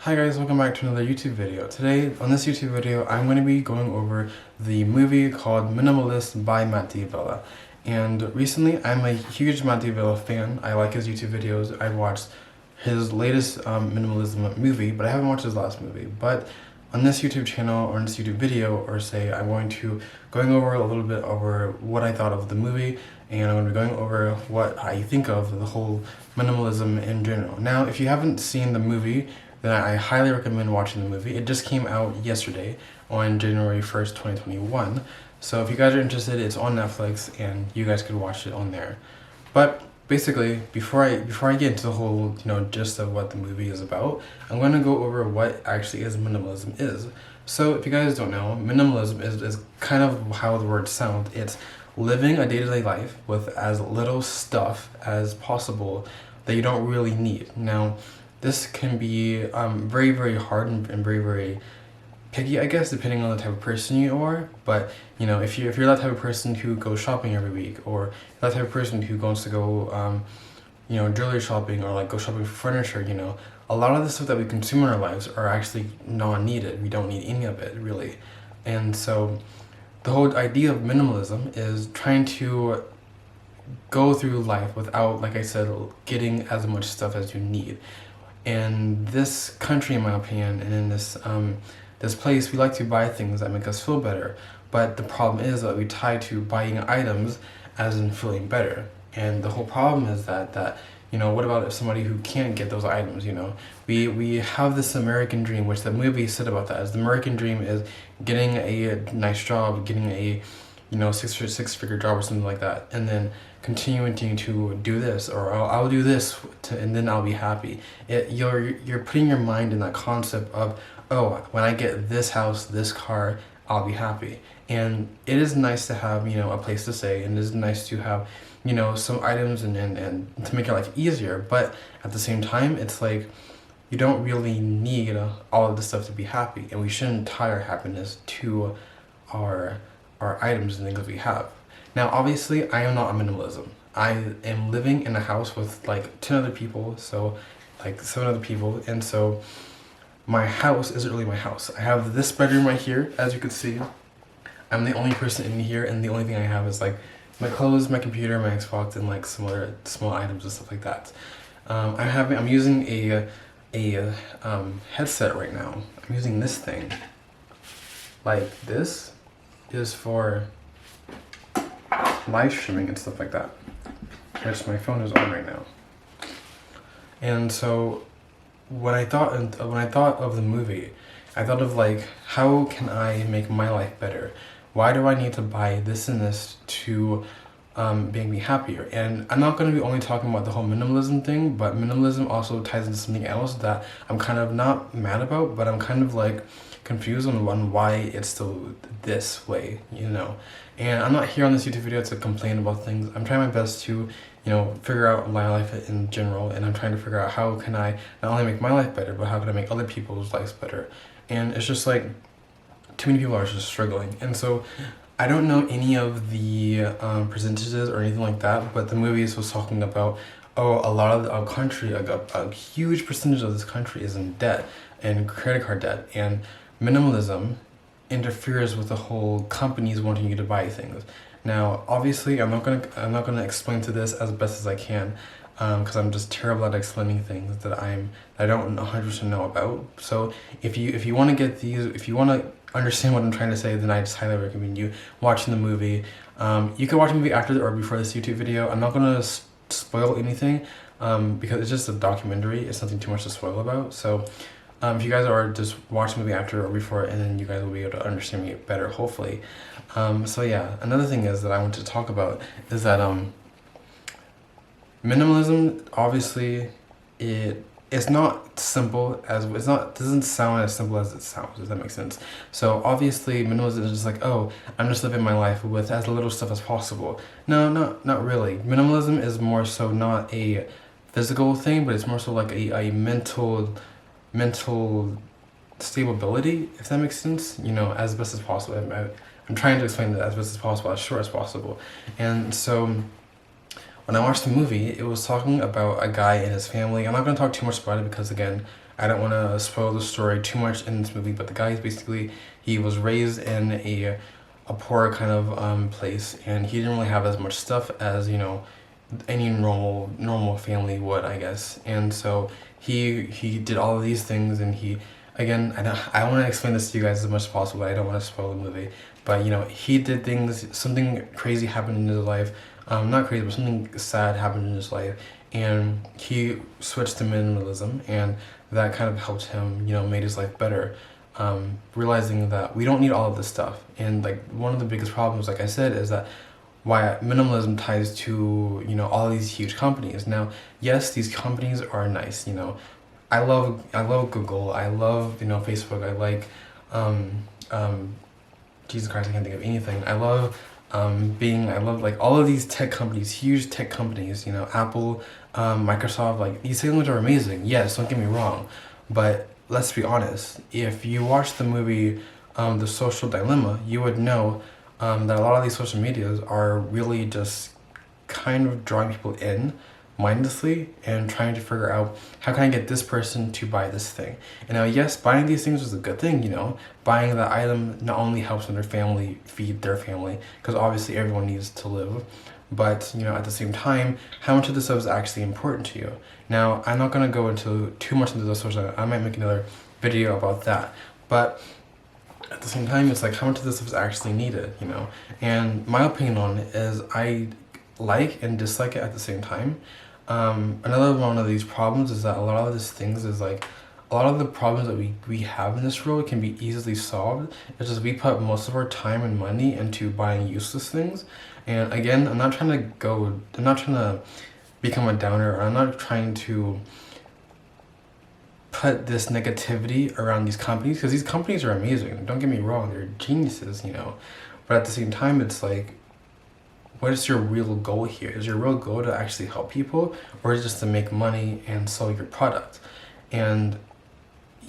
Hi guys, welcome back to another YouTube video. Today, on this YouTube video, I'm going to be going over the movie called Minimalist by Matt D'Avella. And recently, I'm a huge Matt D'Avella fan. I like his YouTube videos. I've watched his latest minimalism movie, but I haven't watched his last movie. But on this YouTube channel, or in this YouTube video, or say, I'm going to going over a little bit over what I thought of the movie, and I'm going to be going over what I think of the whole minimalism in general. Now, if you haven't seen the movie, then I highly recommend watching the movie. It just came out yesterday on January 1st, 2021. So if you guys are interested, it's on Netflix and you guys could watch it on there. But basically, before I get into the whole, gist of what the movie is about, I'm going to go over what actually minimalism is. So if you guys don't know, minimalism is kind of how the word sounds. It's living a day-to-day life with as little stuff as possible that you don't really need. Now, this can be very, very hard and very, very picky, I guess, depending on the type of person you are. But if you're that type of person who goes shopping every week, or that type of person who goes to go, jewelry shopping, or like go shopping for furniture, a lot of the stuff that we consume in our lives are actually non-needed. We don't need any of it, really. And so the whole idea of minimalism is trying to go through life without, like I said, getting as much stuff as you need. In this country, in my opinion, and in this place, we like to buy things that make us feel better. But the problem is that we tie to buying items as in feeling better. And the whole problem is that what about if somebody who can't get those items, We have this American dream, which the movie said about that, is the American dream is getting a nice job, getting a six-figure job or something like that, and then continuing to do this, or I'll do this, and then I'll be happy. You're putting your mind in that concept of, oh, when I get this house, this car, I'll be happy. And it is nice to have, a place to stay, and it is nice to have, some items and to make your life easier. But at the same time, it's like, you don't really need all of this stuff to be happy, and we shouldn't tie our happiness to our items and things that we have. Now, obviously, I am not a minimalism. I am living in a house with like 10 other people, so like 7 other people, and so my house isn't really my house. I have this bedroom right here, as you can see. I'm the only person in here, and the only thing I have is like my clothes, my computer, my Xbox, and like some other small items and stuff like that. I'm using a headset right now. I'm using this thing. Like this is for live streaming and stuff like that, which my phone is on right now. And so when I thought of the movie, I thought of like, how can I make my life better? Why do I need to buy this and this to make me happier? And I'm not going to be only talking about the whole minimalism thing, but minimalism also ties into something else that I'm kind of not mad about, but I'm kind of like confused on why it's still this way, And I'm not here on this YouTube video to complain about things. I'm trying my best to, figure out my life in general, and I'm trying to figure out how can I not only make my life better, but how can I make other people's lives better. And it's just like, too many people are just struggling. And so I don't know any of the percentages or anything like that, but the movie was talking about, a lot of our country, a huge percentage of this country is in debt and credit card debt, and minimalism interferes with the whole companies wanting you to buy things. Now, obviously, I'm not gonna explain to this as best as I can, because I'm just terrible at explaining things that I don't 100% know about. So if you want to get these, if you want to understand what I'm trying to say, then I just highly recommend you watching the movie. You can watch the movie after or before this YouTube video. I'm not gonna spoil anything, because it's just a documentary. It's nothing too much to spoil about. So if you guys are just watching the movie after or before, and then you guys will be able to understand me better, hopefully. So yeah, another thing is that I want to talk about is that minimalism, obviously, it's not simple as doesn't sound as simple as it sounds, if that makes sense. So obviously minimalism is just like, oh, I'm just living my life with as little stuff as possible. No, not really. Minimalism is more so not a physical thing, but it's more so like a mental stability, if that makes sense, as best as possible. I'm trying to explain that as best as possible, as short as possible. And so when I watched the movie, it was talking about a guy and his family. I'm not going to talk too much about it because, again, I don't want to spoil the story too much in this movie, but the guy is basically, he was raised in a poor kind of place, and he didn't really have as much stuff as, you know, any normal family would, I guess. And so he did all of these things, and he, again, I want to explain this to you guys as much as possible. I don't want to spoil the movie, but you know, he did things. Something crazy happened in his life. Not crazy, but something sad happened in his life, and he switched to minimalism, and that kind of helped him, you know, made his life better. Realizing that we don't need all of this stuff, and like one of the biggest problems, like I said, is that why minimalism ties to, you know, all these huge companies. Now, yes, these companies are nice, you know. I love Google. I love, you know, Facebook. I like Jesus Christ, I can't think of anything. I love I love like all of these tech companies, huge tech companies, you know, Apple, Microsoft, like these things are amazing. Yes, don't get me wrong, but let's be honest. If you watch the movie The Social Dilemma, you would know that a lot of these social medias are really just kind of drawing people in mindlessly and trying to figure out how can I get this person to buy this thing. And now, yes, buying these things is a good thing, you know. Buying the item not only helps their family feed their family, because obviously everyone needs to live, but you know, at the same time, how much of this stuff is actually important to you. Now, I'm not going to go into too much into the social. I might make another video about that, but at the same time, it's like how much of this stuff is actually needed, you know. And my opinion on it is I like and dislike it at the same time. Another one of these problems is that a lot of these things is like, a lot of the problems that we have in this world can be easily solved. It's just we put most of our time and money into buying useless things. And again, I'm not trying to become a downer, or I'm not trying to put this negativity around these companies, because these companies are amazing. Don't get me wrong, they're geniuses, you know. But at the same time, it's like, what is your real goal here? Is your real goal to actually help people, or is it just to make money and sell your product? And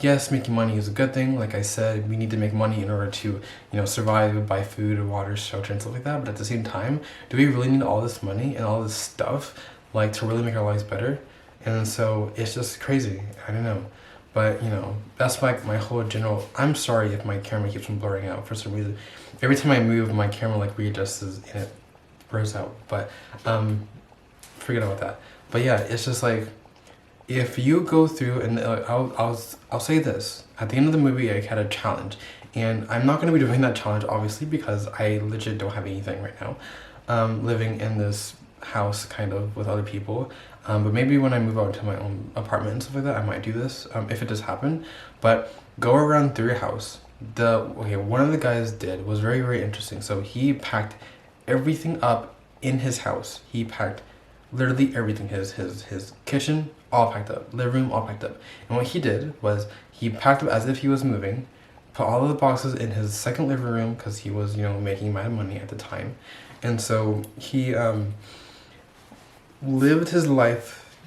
yes, making money is a good thing. Like I said, we need to make money in order to, you know, survive, buy food, water, shelter, and stuff like that. But at the same time, do we really need all this money and all this stuff, like, to really make our lives better? And so it's just crazy. I don't know. But, you know, that's like my whole general. I'm sorry if my camera keeps on blurring out for some reason. Every time I move, my camera like readjusts and it blurs out. But forget about that. But yeah, it's just like, if you go through, and I'll say this, at the end of the movie, I had a challenge, and I'm not going to be doing that challenge obviously because I legit don't have anything right now, living in this house kind of with other people, but maybe when I move out to my own apartment and stuff like that, I might do this, if it does happen. But go around through your house. One of the guys did was very, very interesting. So he packed everything up in his house. He packed literally everything, his kitchen all packed up, living room all packed up. And what he did was he packed up as if he was moving, put all of the boxes in his second living room because he was, you know, making mad money at the time. And so he lived his life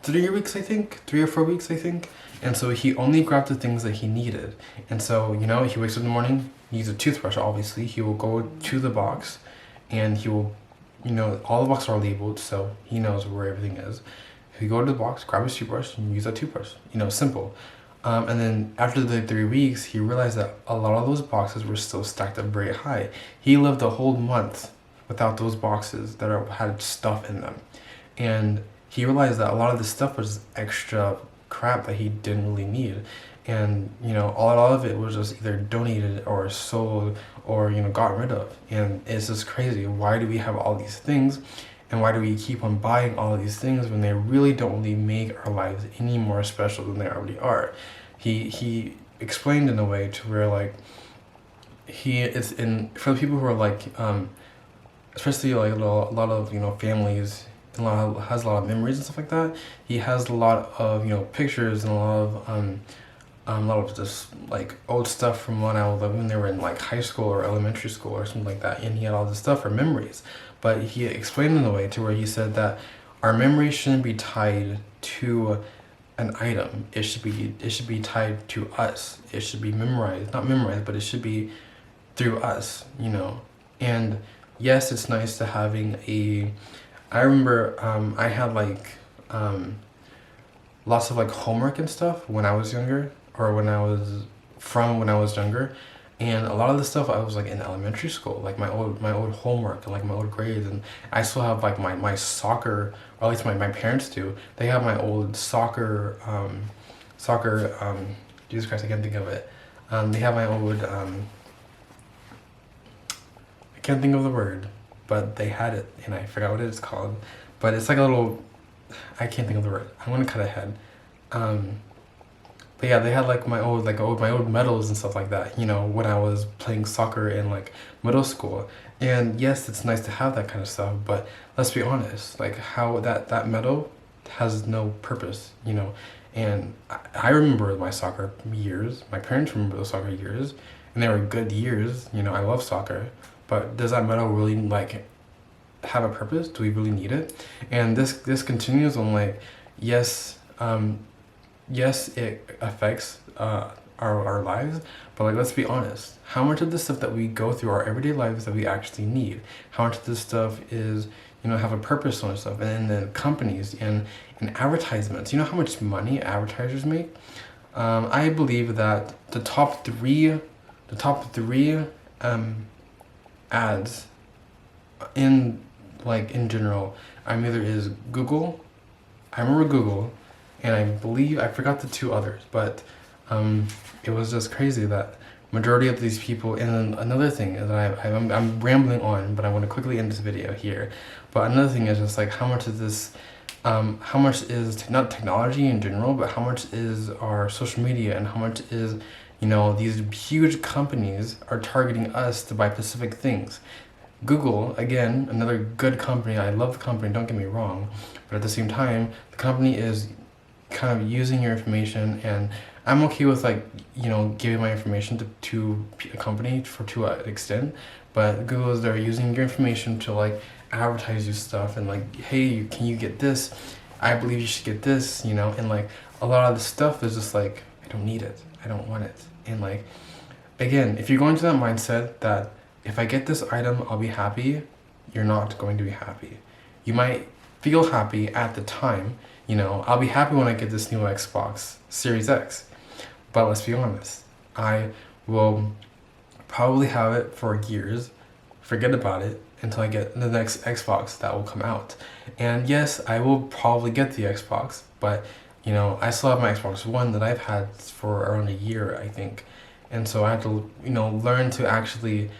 3 weeks, I think, 3 or 4 weeks, I think. And so he only grabbed the things that he needed. And so, you know, he wakes up in the morning, he uses a toothbrush, obviously. He will go to the box and he will, you know, all the boxes are labeled, so he knows where everything is. He go to the box, grab his toothbrush, and use that toothbrush. You know, simple. And then after the 3 weeks, he realized that a lot of those boxes were still stacked up very high. He lived a whole month without those boxes that had stuff in them. And he realized that a lot of this stuff was extra crap that he didn't really need. And, you know, a lot of it was just either donated or sold or, you know, got rid of. And it's just crazy. Why do we have all these things? And why do we keep on buying all of these things when they really don't really make our lives any more special than they already are? He explained in a way to where, like, it's in, for the people who are like, especially like a lot of, you know, families, and has a lot of memories and stuff like that. He has a lot of, you know, pictures and a lot of just like old stuff from when they were in like high school or elementary school or something like that, and he had all this stuff for memories. But he explained in a way to where he said that our memory shouldn't be tied to an item. It should be tied to us. It should be not memorized, but it should be through us, you know. And yes, it's nice to having a I remember I had like lots of like homework and stuff when I was younger, or when I was younger, and a lot of the stuff I was like in elementary school, like my old homework and like my old grades, and I still have like my soccer, or at least my parents do. They have my old soccer Jesus Christ, I can't think of it. They have my old I can't think of the word, but they had it and I forgot what it's called. But it's like a little, I can't think of the word. I'm gonna cut ahead. But yeah, they had like my old medals and stuff like that, you know, when I was playing soccer in like middle school. And yes, it's nice to have that kind of stuff, but let's be honest, like how that medal has no purpose, you know. And I remember my soccer years, my parents remember those soccer years, and they were good years, you know. I love soccer, but does that medal really like have a purpose? Do we really need it? And this continues on like, yes, yes, it affects our lives, but like, let's be honest, how much of the stuff that we go through our everyday lives that we actually need, how much of this stuff is, you know, have a purpose on stuff? And then companies and advertisements, you know how much money advertisers make? I believe that the top three ads in general, either is Google. I remember Google, and I believe I forgot the two others, but it was just crazy that majority of these people. And then another thing is that I'm rambling on, but I want to quickly end this video here. But another thing is just like how much of this, how much is not technology in general, but how much is our social media, and how much is, you know, these huge companies are targeting us to buy specific things. Google, again, another good company. I love the company, don't get me wrong, but at the same time, the company is kind of using your information, and I'm okay with like, you know, giving my information to a company to an extent, but Google is there using your information to like advertise you stuff, and like, hey, can you get this? I believe you should get this, you know. And like a lot of the stuff is just like, I don't need it, I don't want it. And like, again, if you're going to that mindset that if I get this item I'll be happy, you're not going to be happy. You might feel happy at the time, you know, I'll be happy when I get this new Xbox Series X, but let's be honest, I will probably have it for years, forget about it until I get the next Xbox that will come out. And yes, I will probably get the Xbox, but you know, I still have my Xbox One that I've had for around a year, I think. And so I have to, you know, learn to actually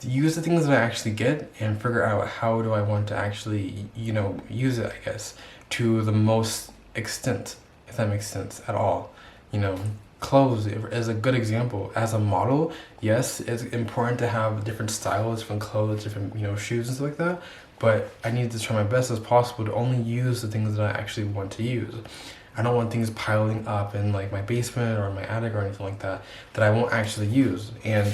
use the things that I actually get, and figure out how do I want to actually, you know, use it, I guess, to the most extent, if that makes sense at all. You know, clothes is a good example. As a model, yes, it's important to have different styles, different clothes, different, you know, shoes and stuff like that, but I need to try my best as possible to only use the things that I actually want to use. I don't want things piling up in like my basement or my attic or anything like that I won't actually use. And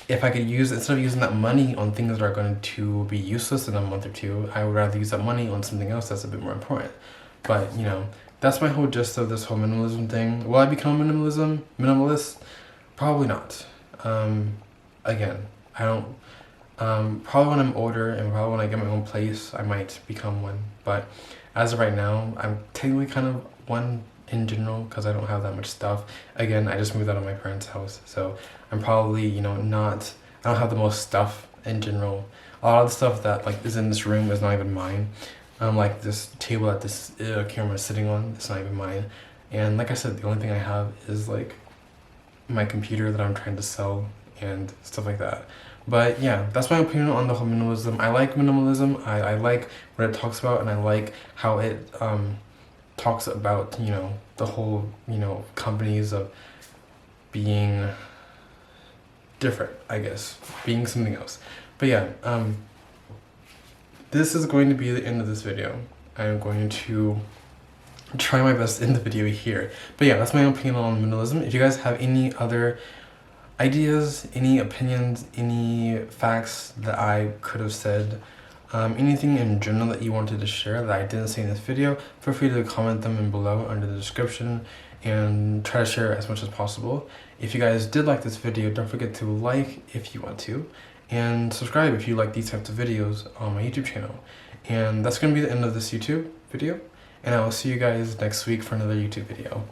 if I could use, instead of using that money on things that are going to be useless in a month or two, I would rather use that money on something else that's a bit more important. But, you know, that's my whole gist of this whole minimalism thing. Will I become a minimalist? Probably not. Again, I don't, probably when I'm older and probably when I get my own place, I might become one. But as of right now, I'm technically kind of one in general, because I don't have that much stuff. Again, I just moved out of my parents' house, so I'm probably, you know, I don't have the most stuff in general. A lot of the stuff that like is in this room is not even mine. Like this table that this camera is sitting on, it's not even mine. And like I said, the only thing I have is like my computer that I'm trying to sell and stuff like that. But yeah, that's my opinion on the whole minimalism. I like minimalism. I like what it talks about, and I like how it talks about, you know, the whole, you know, companies of being different, I guess, being something else. But yeah, this is going to be the end of this video. I am going to try my best to end the video here. But yeah, that's my opinion on minimalism. If you guys have any other ideas, any opinions, any facts that I could have said, anything in general that you wanted to share that I didn't say in this video, feel free to comment them in below under the description, and try to share as much as possible. If you guys did like this video, don't forget to like if you want to, and subscribe if you like these types of videos on my YouTube channel. And that's going to be the end of this YouTube video, and I will see you guys next week for another YouTube video.